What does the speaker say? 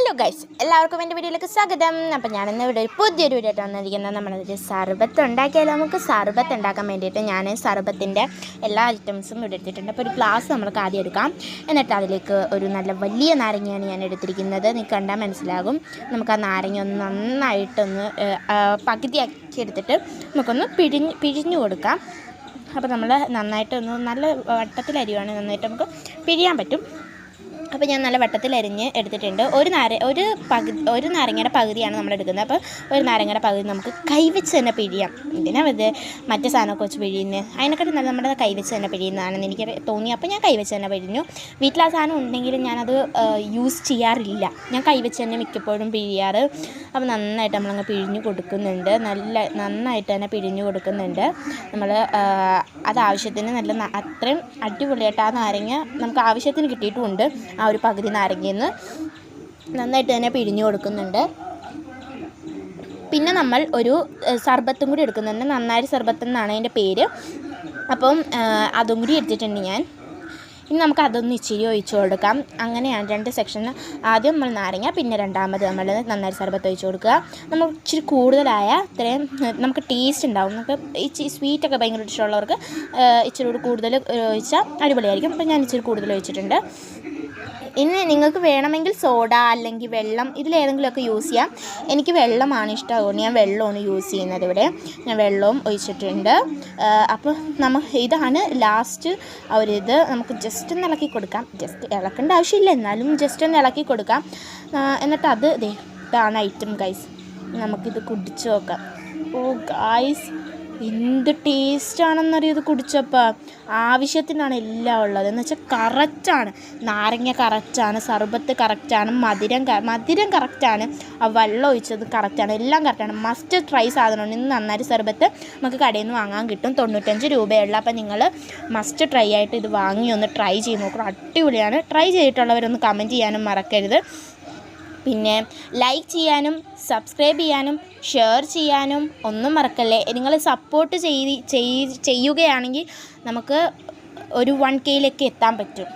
Hello guys, എല്ലാവർക്കും എൻ്റെ വീഡിയോയിലേക്ക് സ്വാഗതം. അപ്പോൾ ഞാനിന്ന് ഇവിടെ ഒരു പുതിയൊരു വീഡിയോ ആയിട്ട് വന്നിരിക്കുന്നത്. നമ്മളൊരു സർബത്ത് ഉണ്ടാക്കിയാലും നമുക്ക് സർബത്ത് ഉണ്ടാക്കാൻ വേണ്ടിയിട്ട് ഞാൻ സർബത്തിൻ്റെ എല്ലാ ഐറ്റംസും ഇവിടെ എടുത്തിട്ടുണ്ട്. അപ്പോൾ ഒരു ഗ്ലാസ് നമ്മൾക്ക് ആദ്യം എടുക്കാം. എന്നിട്ട് അതിലേക്ക് ഒരു നല്ല വലിയ നാരങ്ങയാണ് ഞാൻ എടുത്തിരിക്കുന്നത്. നിങ്ങൾക്ക് കണ്ടാൽ മനസ്സിലാകും. നമുക്ക് ആ നാരങ്ങ ഒന്ന് നന്നായിട്ടൊന്ന് പകുതിയാക്കി എടുത്തിട്ട് നമുക്കൊന്ന് പിഴിഞ്ഞു കൊടുക്കാം. അപ്പോൾ നമ്മൾ നന്നായിട്ടൊന്ന് നല്ല വട്ടത്തിലരിയുവാണെങ്കിൽ നന്നായിട്ട് നമുക്ക് പിഴിയാൻ പറ്റും. അപ്പോൾ ഞാൻ നല്ല വട്ടത്തിൽ അരിഞ്ഞ് എടുത്തിട്ടുണ്ട്. ഒരു നാരങ്ങയുടെ പകുതിയാണ് നമ്മൾ എടുക്കുന്നത്. അപ്പോൾ ഒരു നാരങ്ങയുടെ പകുതി നമുക്ക് കൈവച്ച് തന്നെ പിഴിയാം. എന്തിനാ ഇത് മറ്റേ സാധനമൊക്കെ വെച്ച് പിഴിയുന്നത്? അതിനെക്കാട്ടും നല്ല നമ്മുടെ കൈവച്ച് തന്നെ പിഴിയുന്നതാണെന്ന് എനിക്ക് തോന്നി. അപ്പോൾ ഞാൻ കൈവച്ച് തന്നെ പിഴിഞ്ഞു. വീട്ടിൽ ആ സാധനം ഉണ്ടെങ്കിലും ഞാനത് യൂസ് ചെയ്യാറില്ല. ഞാൻ കൈവച്ച് തന്നെ മിക്കപ്പോഴും പിഴിയാറ്. അപ്പോൾ നന്നായിട്ട് നമ്മളങ്ങ് പിഴിഞ്ഞു കൊടുക്കുന്നുണ്ട്. നന്നായിട്ട് തന്നെ പിഴിഞ്ഞു കൊടുക്കുന്നുണ്ട്. നമ്മൾ അത് ആവശ്യത്തിന് അത്രയും അടിപൊളിയായിട്ട് ആ നാരങ്ങ നമുക്ക് ആവശ്യത്തിന് കിട്ടിയിട്ടുമുണ്ട്. ആ ഒരു പകുതി നാരങ്ങയിൽ നിന്ന് നന്നായിട്ട് തന്നെ പിഴിഞ്ഞു കൊടുക്കുന്നുണ്ട്. പിന്നെ നമ്മൾ ഒരു സർബത്തും കൂടി എടുക്കുന്നുണ്ട്. നന്നായി സർബത്ത് എന്നാണ് അതിൻ്റെ പേര്. അപ്പം അതും കൂടി എടുത്തിട്ടുണ്ട് ഞാൻ. ഇനി നമുക്ക് അതൊന്ന് ഇച്ചിരി ഒഴിച്ചു കൊടുക്കാം. അങ്ങനെയാണ് രണ്ട് സെക്ഷന്. ആദ്യം നമ്മൾ നാരങ്ങ, പിന്നെ രണ്ടാമത് നമ്മൾ നന്നായി സർബത്ത് ഒഴിച്ചു കൊടുക്കുക. നമ്മൾ ഇച്ചിരി കൂടുതലായ അത്രയും നമുക്ക് ടേസ്റ്റ് ഉണ്ടാവും. നമുക്ക് ഇച്ചിരി സ്വീറ്റൊക്കെ ഭയങ്കര ഇഷ്ടമുള്ളവർക്ക് ഇച്ചിരി കൂടി കൂടുതൽ ഒഴിച്ചാൽ അടിപൊളിയായിരിക്കും. അപ്പോൾ ഞാൻ ഇച്ചിരി കൂടുതൽ ഒഴിച്ചിട്ടുണ്ട്. ഇനി നിങ്ങൾക്ക് വേണമെങ്കിൽ സോഡ അല്ലെങ്കിൽ വെള്ളം ഇതിലേതെങ്കിലുമൊക്കെ യൂസ് ചെയ്യാം. എനിക്ക് വെള്ളമാണ് ഇഷ്ടമാകുന്നത്. ഞാൻ വെള്ളമാണ് യൂസ് ചെയ്യുന്നത്. ഇവിടെ ഞാൻ വെള്ളവും ഒഴിച്ചിട്ടുണ്ട്. അപ്പോൾ ഇതാണ് ലാസ്റ്റ് ഒരിത്. നമുക്ക് ജസ്റ്റ് ഒന്ന് ഇളക്കി കൊടുക്കാം. ജസ്റ്റ് ഇളക്കേണ്ട ആവശ്യമില്ല, എന്നാലും ജസ്റ്റ് ഒന്ന് ഇളക്കി കൊടുക്കാം. എന്നിട്ട് ഇതാണ് ഐറ്റം ഗൈസ്. നമുക്കിത് കുടിച്ച് നോക്കാം. ഓ ഗൈസ്, എന്ത് ടേസ്റ്റാണെന്നറിയോ ഇത് കുടിച്ചപ്പോൾ. ആവശ്യത്തിനാണ് എല്ലാം ഉള്ളത്. എന്ന് വെച്ചാൽ കറക്റ്റാണ്. നാരങ്ങ കറക്റ്റാണ്, സർബത്ത് കറക്റ്റാണ്, മധുരം കറക്റ്റാണ്, ആ വെള്ളം ഒഴിച്ചത് കറക്റ്റാണ്, എല്ലാം കറക്റ്റാണ്. മസ്റ്റ് ട്രൈ സാധനമാണ്. ഇന്ന് നന്നായി സർബത്ത് നമുക്ക് കടയിൽ നിന്ന് വാങ്ങാൻ കിട്ടും. 95 രൂപയുള്ള. അപ്പോൾ നിങ്ങൾ മസ്റ്റ് ട്രൈ ആയിട്ട് ഇത് വാങ്ങി ഒന്ന് ട്രൈ ചെയ്ത് നോക്കണം. അടിപൊളിയാണ്. ട്രൈ ചെയ്തിട്ടുള്ളവരൊന്ന് കമൻറ്റ് ചെയ്യാനും മറക്കരുത്. പിന്നെ ലൈക്ക് ചെയ്യാനും സബ്സ്ക്രൈബ് ചെയ്യാനും ഷെയർ ചെയ്യാനും ഒന്നും മറക്കല്ലേ. നിങ്ങൾ സപ്പോർട്ട് ചെയ്യുകയാണെങ്കിൽ നമുക്ക് ഒരു 1K എത്താൻ പറ്റും.